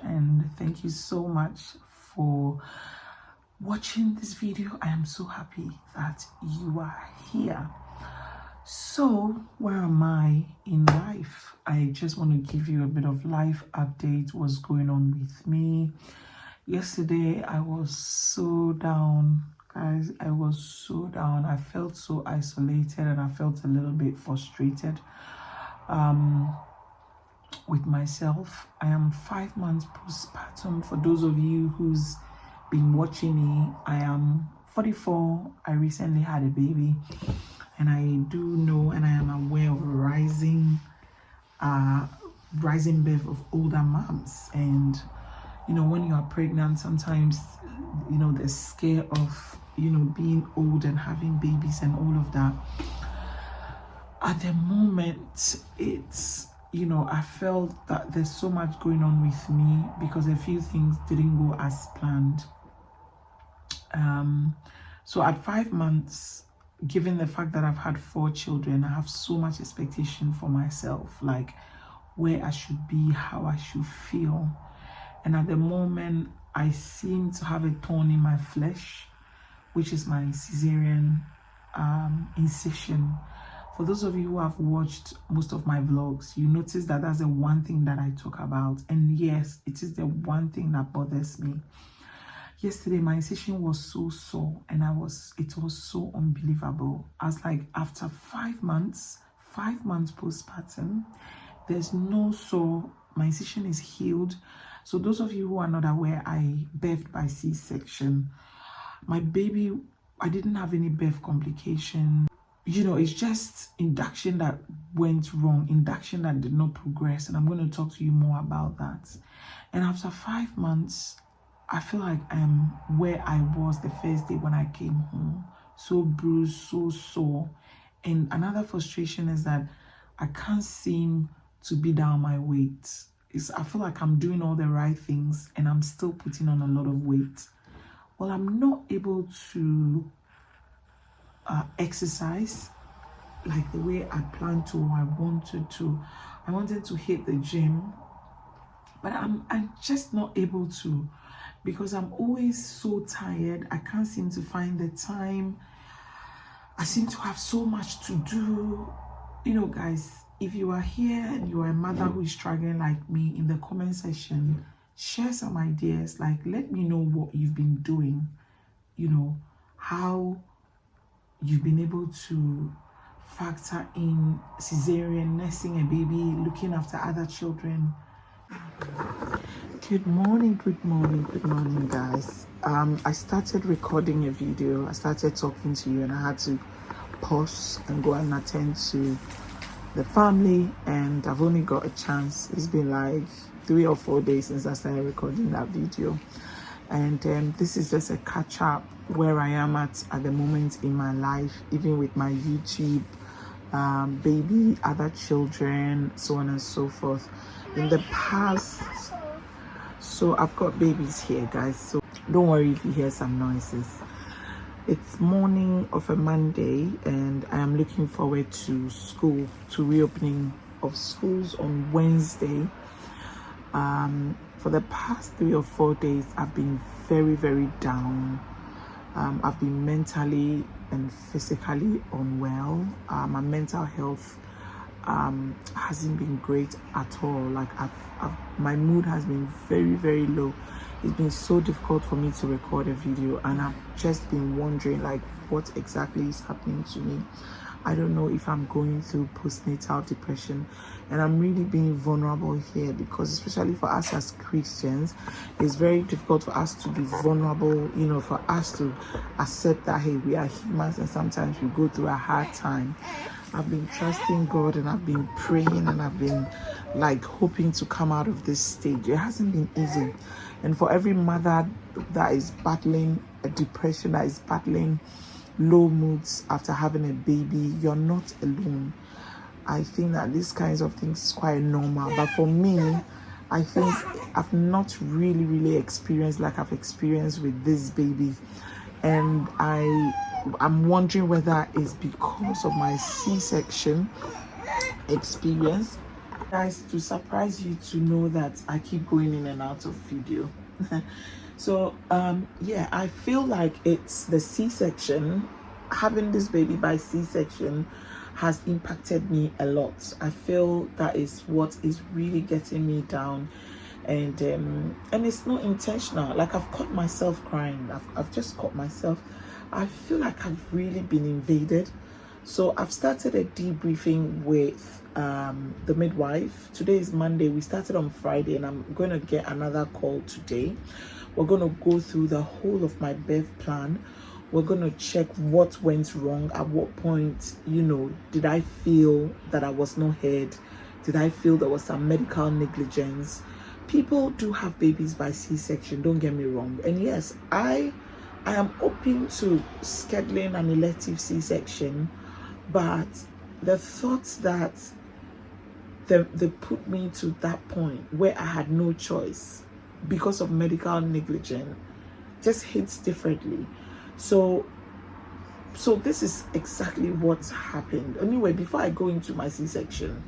And thank you so much for watching this video. I am so happy that you are here. So where am I in life? I just want to give you a bit of life update, what's going on with me. Yesterday I was so down, guys. I was so down. I felt so isolated and I felt a little bit frustrated. with myself. I am 5 months postpartum. For those of you who's been watching me, I am 44. I recently had a baby, and I do know and I am aware of rising birth of older moms. And when you are pregnant, sometimes the scare of being old and having babies and all of that. At the moment, it's I felt that there's so much going on with me because a few things didn't go as planned. So at 5 months, given the fact that I've had 4 children, I have so much expectation for myself, like where I should be, how I should feel. And at the moment, I seem to have a thorn in my flesh, which is my cesarean incision. For those of you who have watched most of my vlogs, you notice that that's the one thing that I talk about. And yes, it is the one thing that bothers me. Yesterday, my incision was so sore, and it was so unbelievable. I was like, after 5 months postpartum, there's no sore. My incision is healed. So those of you who are not aware, I birthed by C-section. My baby, I didn't have any birth complication. It's just induction that went wrong, induction that did not progress. And I'm going to talk to you more about that. And after 5 months, I feel like I am where I was the first day when I came home. So bruised, so sore. And another frustration is that I can't seem to be down my weight. I feel like I'm doing all the right things and I'm still putting on a lot of weight. Well, I'm not able to exercise like the way I planned to, or I wanted to. I wanted to hit the gym, but I'm just not able to because I'm always so tired. I can't seem to find the time. I seem to have so much to do. Guys, if you are here and you are a mother who is struggling like me, in the comment section, share some ideas. Like, let me know what you've been doing, how you've been able to factor in cesarean, nursing a baby, looking after other children. Good morning, guys. I started recording a video. I started talking to you and I had to pause and go and attend to the family, and I've only got a chance. It's been like 3 or 4 days since I started recording that video, and this is just a catch up where I am at the moment in my life, even with my YouTube, baby, other children, so on and so forth. In the past, so I've got babies here, guys, so don't worry if you hear some noises. It's morning of a Monday and I am looking forward to school, to reopening of schools on Wednesday. For the past 3 or 4 days, I've been very, very down. I've been mentally and physically unwell. My mental health hasn't been great at all. Like my mood has been very, very low. It's been so difficult for me to record a video, and I've just been wondering like what exactly is happening to me. I don't know if I'm going through postnatal depression, and I'm really being vulnerable here because especially for us as Christians, it's very difficult for us to be vulnerable, for us to accept that, hey, we are humans and sometimes we go through a hard time. I've been trusting God and I've been praying and I've been like hoping to come out of this stage. It hasn't been easy. And for every mother that is battling a depression, that is battling low moods after having a baby, you're not alone. I think that these kinds of things is quite normal. But for me, I think I've not really experienced like I've experienced with this baby. And I'm wondering whether it's because of my C-section experience. Guys, to surprise you to know that I keep going in and out of video. So yeah, I feel like it's the C-section. Having this baby by C-section has impacted me a lot. I feel that is what is really getting me down, and it's not intentional. Like I've caught myself crying. I've just caught myself. I feel like I've really been invaded. So I've started a debriefing with the midwife. Today is Monday. We started on Friday, and I'm going to get another call today. We're going to go through the whole of my birth plan. We're going to check what went wrong. At what point, did I feel that I was not heard? Did I feel there was some medical negligence? People do have babies by C-section, don't get me wrong. And yes, I am open to scheduling an elective C-section, but the thoughts that they put me to that point where I had no choice because of medical negligence just hits differently. So this is exactly what's happened. Anyway, before I go into my C-section,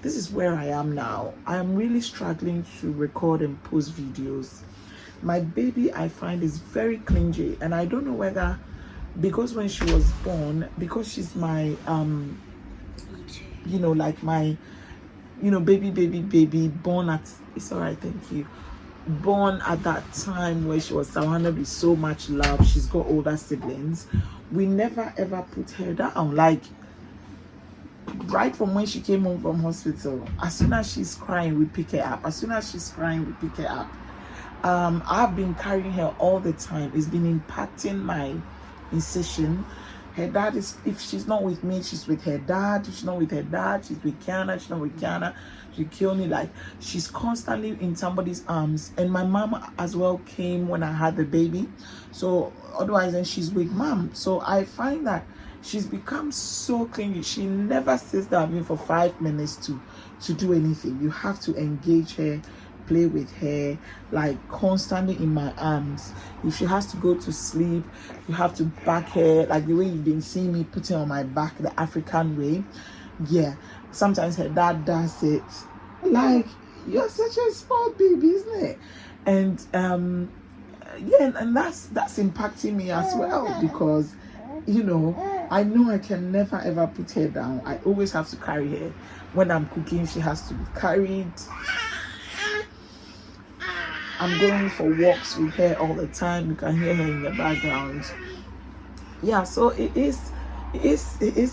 this is where I am now. I am really struggling to record and post videos. My baby, I find, is very clingy, and I don't know whether because when she was born, because she's my like my baby born at, it's all right, thank you, born at that time where she was surrounded with so much love. She's got older siblings. We never ever put her down. Like, right from when she came home from hospital, as soon as she's crying, we pick her up. As soon as she's crying, we pick her up. I've been carrying her all the time. It's been impacting my incision. Her dad is, if she's not with me, she's with her dad. If she's not with her dad, she's with Kiana. She's not with Kiana, she kill me. Like, she's constantly in somebody's arms. And my mom as well came when I had the baby. So otherwise, then she's with mom. So I find that she's become so clingy. She never sits down for 5 minutes to do anything. You have to engage her, play with her, like constantly in my arms. If she has to go to sleep, you have to back her, like the way you've been seeing me putting on my back the African way. Yeah, sometimes her dad does it. Like, you're such a small baby, isn't it? And yeah, and that's impacting me as well, because I know I can never ever put her down. I always have to carry her. When I'm cooking, she has to be carried. I'm going for walks with her all the time. You can hear her in the background. Yeah, so it is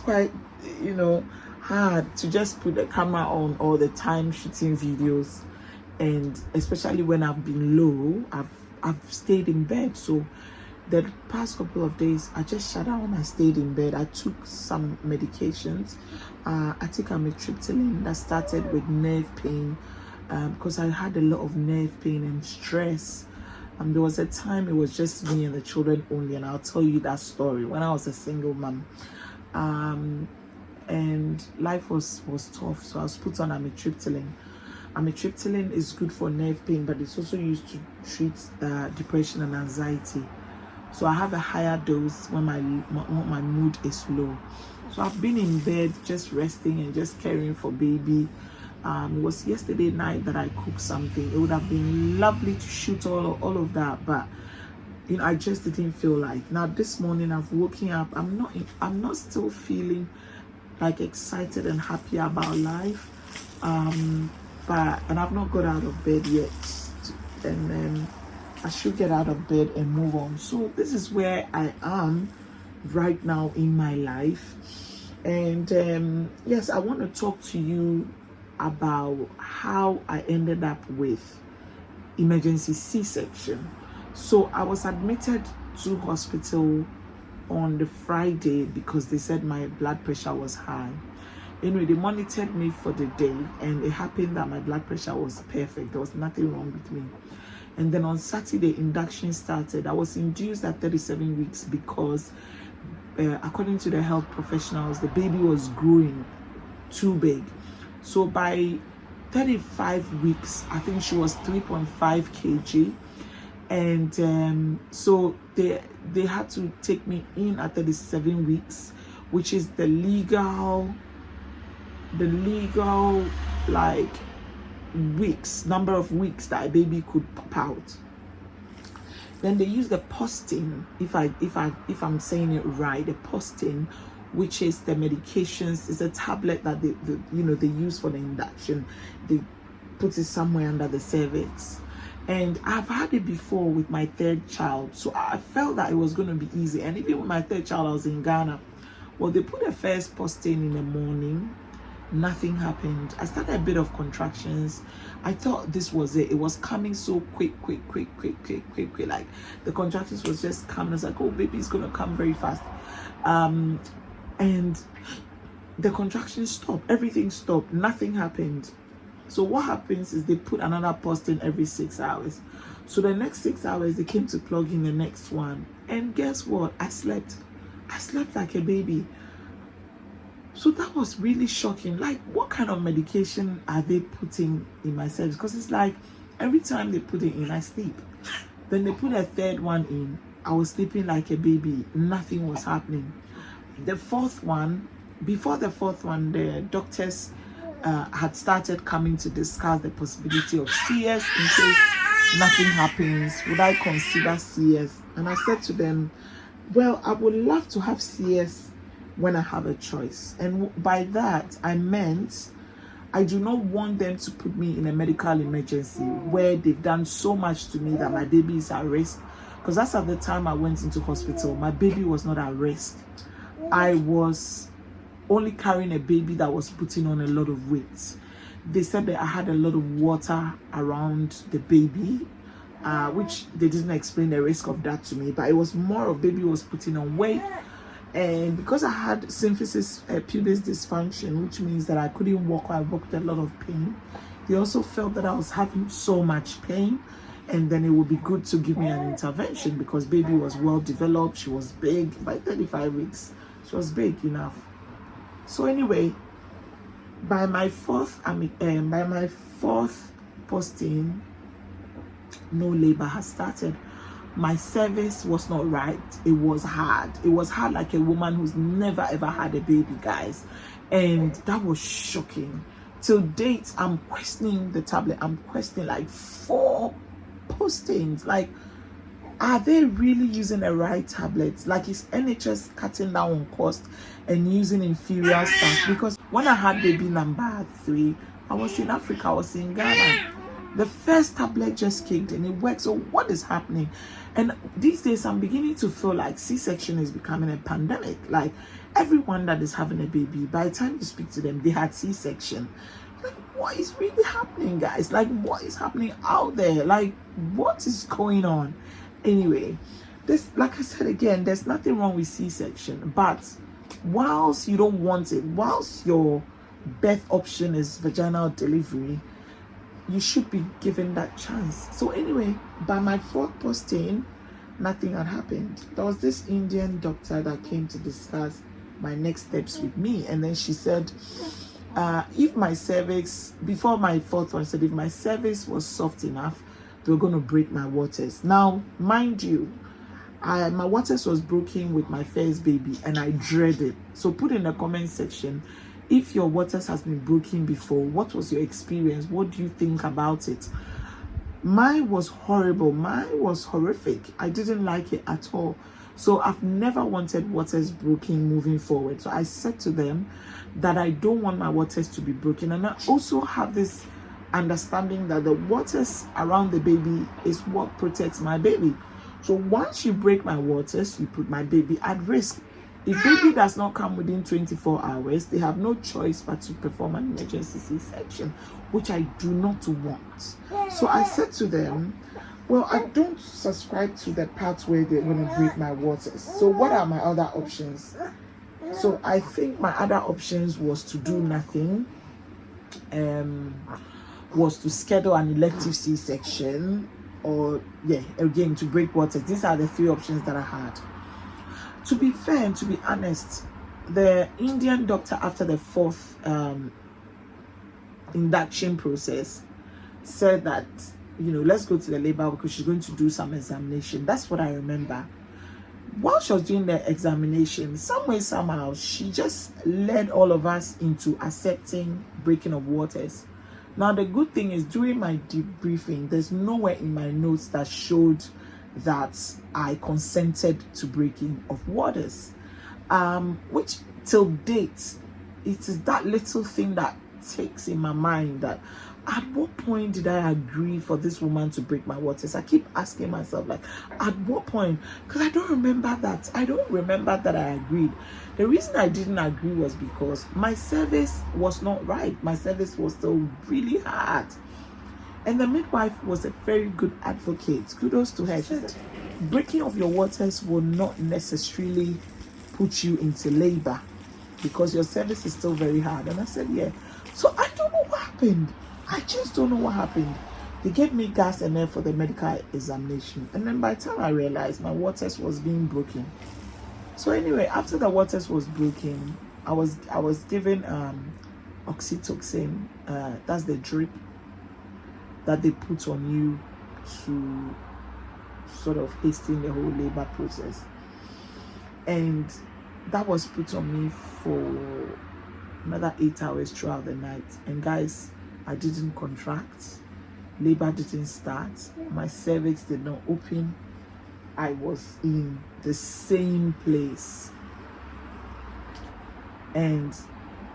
quite hard to just put the camera on all the time shooting videos, and especially when I've been low, I've stayed in bed. So the past couple of days, I just shut down. I stayed in bed. I took some medications. I took amitriptyline that started with nerve pain, because I had a lot of nerve pain and stress. There was a time it was just me and the children only, and I'll tell you that story when I was a single mom. And life was tough, so I was put on amitriptyline. Amitriptyline is good for nerve pain, but it's also used to treat depression and anxiety. So I have a higher dose when my mood is low. So I've been in bed just resting and just caring for baby. It was yesterday night that I cooked something. It would have been lovely to shoot all of that, but I just didn't feel like. Now this morning I've woken up. I'm not still feeling like excited and happy about life. And I've not got out of bed yet. And then I should get out of bed and move on. So this is where I am right now in my life. And yes, I want to talk to you about how I ended up with emergency C-section. So I was admitted to hospital on the Friday because they said my blood pressure was high. Anyway, they monitored me for the day, and it happened that my blood pressure was perfect. There was nothing wrong with me. And then on Saturday, induction started. I was induced at 37 weeks because according to the health professionals, the baby was growing too big. So by 35 weeks, I think she was 3.5 kg. And so they had to take me in at 37 weeks, which is the legal like weeks, number of weeks that a baby could pop out. Then they use the posting, if I'm saying it right, the posting, which is the medications. It's a tablet that they use for the induction. They put it somewhere under the cervix. And I've had it before with my third child, so I felt that it was going to be easy. And even with my third child, I was in Ghana Well, they put the first posting in the morning. Nothing happened. I started a bit of contractions. I thought this was it. It was coming so quick. Like the contractions was just coming. I was like, oh, baby's gonna come very fast. And the contractions stopped. Everything stopped. Nothing happened. So what happens is they put another posting every 6 hours. So the next 6 hours they came to plug in the next one. And guess what? I slept like a baby. So that was really shocking. Like, what kind of medication are they putting in my cervix? Because it's like every time they put it in, I sleep. Then they put a third one in. I was sleeping like a baby. Nothing was happening. The fourth one, before the fourth one, the doctors had started coming to discuss the possibility of CS in case nothing happens. Would I consider CS? And I said to them, well, I would love to have CS when I have a choice. And by that, I meant I do not want them to put me in a medical emergency where they've done so much to me that my baby is at risk. Because that's at the time I went into hospital. My baby was not at risk. I was only carrying a baby that was putting on a lot of weight. They said that I had a lot of water around the baby, which they didn't explain the risk of that to me, but it was more of baby was putting on weight. And because I had symphysis pubis dysfunction, which means that I couldn't walk, I walked a lot of pain. They also felt that I was having so much pain, and then it would be good to give me an intervention because baby was well developed. She was big by 35 weeks. She was big enough. So anyway, by my fourth posting, no labor has started. My cervix was not right. It was hard. It was hard like a woman who's never ever had a baby, guys. And that was shocking. Till date, I'm questioning the tablet. I'm questioning like 4 postings. Like, are they really using the right tablets? Like, is NHS cutting down on cost and using inferior stuff? Because when I had baby number 3, I was in Africa, I was in Ghana. The first tablet just kicked and it worked. So what is happening? And these days I'm beginning to feel like C-section is becoming a pandemic. Like, everyone that is having a baby, by the time you speak to them, they had C-section. Like, what is really happening, guys? Like, what is happening out there? Like, what is going on? Anyway, this, like I said again, there's nothing wrong with C-section, but whilst you don't want it, whilst your birth option is vaginal delivery, you should be given that chance. So anyway, by my 4th posting, nothing had happened. There was this Indian doctor that came to discuss my next steps with me, and then she said, if my cervix, before my 4th one, said if my cervix was soft enough, they were going to break my waters. Now, mind you, my waters was broken with my first baby, and I dread it. So put in the comment section, if your waters has been broken before, what was your experience? What do you think about it? Mine was horrible. Mine was horrific. I didn't like it at all. So I've never wanted waters broken moving forward. So I said to them that I don't want my waters to be broken. And I also have this understanding that the waters around the baby is what protects my baby. So once you break my waters, you put my baby at risk. If baby does not come within 24 hours, they have no choice but to perform an emergency C-section, which I do not want. So I said to them, well, I don't subscribe to the part where they're going to break my waters. So what are my other options? So I think my other options was to do nothing, was to schedule an elective C-section, or again, to break waters. These are the 3 options that I had. To be fair and to be honest, the Indian doctor, after the 4th induction process, said that, let's go to the labor because she's going to do some examination. That's what I remember. While she was doing the examination, some way, somehow, she just led all of us into accepting breaking of waters. Now, the good thing is, during my debriefing, there's nowhere in my notes that showed that I consented to breaking of waters, which till date, it is that little thing that ticks in my mind that at what point did I agree for this woman to break my waters? I keep asking myself, like, at what point? Because I don't remember that. I don't remember that I agreed. The reason I didn't agree was because my service was not right. My service was still really hard. And the midwife was a very good advocate. Kudos to her. She said, breaking of your waters will not necessarily put you into labor because your service is still very hard. And I said, yeah. So I don't know what happened. I just don't know what happened. They gave me gas and air for the medical examination. And then by the time I realized my waters was being broken. So anyway, after the waters was broken, I was given oxytocin. That's the drip that they put on you to sort of hasten the whole labor process. And that was put on me for another 8 hours throughout the night. And guys, I didn't contract. Labor didn't start. My cervix did not open. I was in the same place. And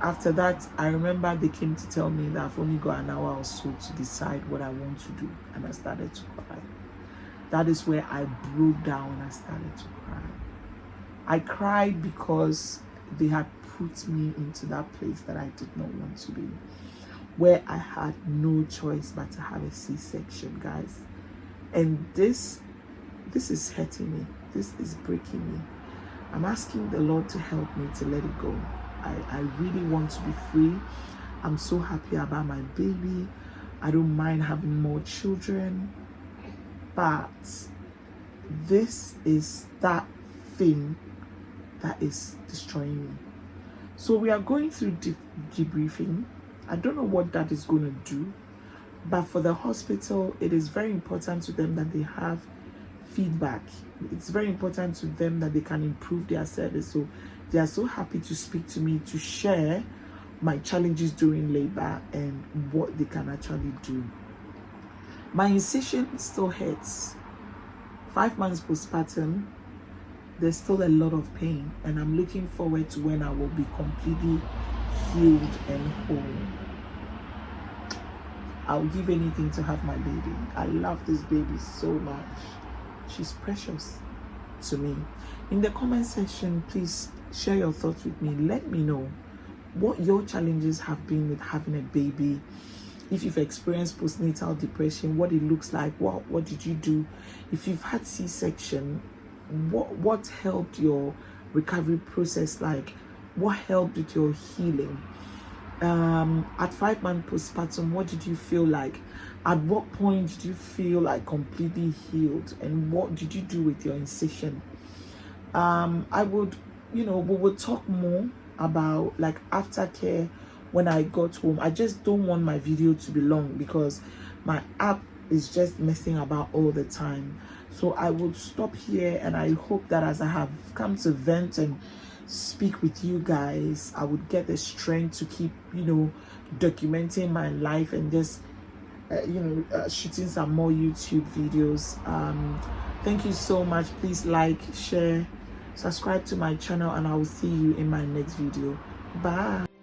after that, I remember they came to tell me that I've only got an hour or so to decide what I want to do. And I started to cry. That is where I broke down. I started to cry. I cried because they had put me into that place that I did not want to be, where I had no choice but to have a C-section, guys. And this is hurting me. This is breaking me. I'm asking the Lord to help me to let it go. I really want to be free. I'm so happy about my baby. I don't mind having more children. But this is that thing that is destroying me. So we are going through debriefing. I don't know what that is going to do, but for the hospital, it is very important to them that they have feedback. It's very important to them that they can improve their service. So they are so happy to speak to me, to share my challenges during labor and what they can actually do. My incision still hurts. 5 months postpartum, there's still a lot of pain, and I'm looking forward to when I will be completely healed and whole. I'll give anything to have my baby. I love this baby so much. She's precious to me. In the comment section, please share your thoughts with me. Let me know what your challenges have been with having a baby. If you've experienced postnatal depression, what it looks like, what did you do? If you've had C-section, what helped your recovery process like? What helped with your healing? At 5 months postpartum, what did you feel like? At what point did you feel like completely healed? And what did you do with your incision? I would, we would talk more about like aftercare when I got home. I just don't want my video to be long because my app is just messing about all the time. So I would stop here, and I hope that as I have come to vent and speak with you guys, I would get the strength to keep, documenting my life and just, shooting some more YouTube videos. Thank you so much. Please like, share, subscribe to my channel, and I will see you in my next video. Bye.